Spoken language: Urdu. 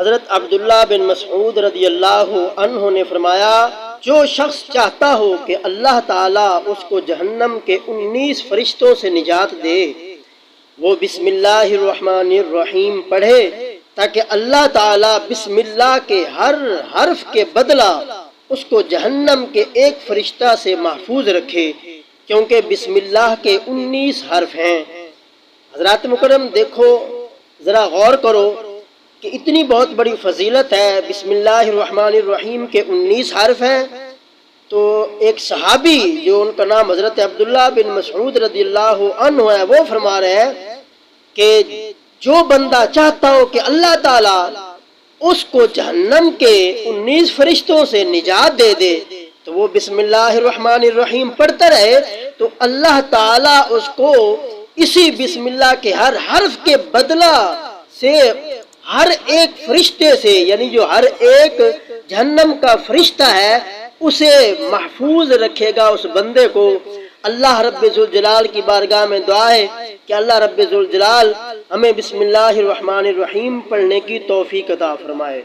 حضرت عبداللہ بن مسعود رضی اللہ عنہ نے فرمایا، جو شخص چاہتا ہو کہ اللہ تعالیٰ اس کو جہنم کے 19 فرشتوں سے نجات دے، وہ بسم اللہ الرحمن الرحیم پڑھے تاکہ اللہ تعالیٰ بسم اللہ کے ہر حرف کے بدلہ اس کو جہنم کے ایک فرشتہ سے محفوظ رکھے، کیونکہ بسم اللہ کے 19 حرف ہیں۔ حضرات مکرم دیکھو، ذرا غور کرو کہ اتنی بہت بڑی فضیلت ہے، بسم اللہ الرحمن الرحیم کے 19 حرف ہیں۔ تو ایک صحابی جو ان کا نام حضرت عبداللہ بن مسعود رضی اللہ عنہ ہے، وہ فرما رہے ہیں کہ جو بندہ چاہتا ہو کہ اللہ تعالیٰ اس کو جہنم کے 19 فرشتوں سے نجات دے دے تو وہ بسم اللہ الرحمن الرحیم پڑھتا رہے، تو اللہ تعالیٰ اس کو اسی بسم اللہ کے ہر حرف کے بدلہ سے ہر ایک فرشتے سے، یعنی جو ہر ایک جہنم کا فرشتہ ہے اسے محفوظ رکھے گا، اس بندے کو۔ اللہ رب ذوالجلال کی بارگاہ میں دعا ہے کہ اللہ رب ذوالجلال ہمیں بسم اللہ الرحمن الرحیم پڑھنے کی توفیق عطا فرمائے۔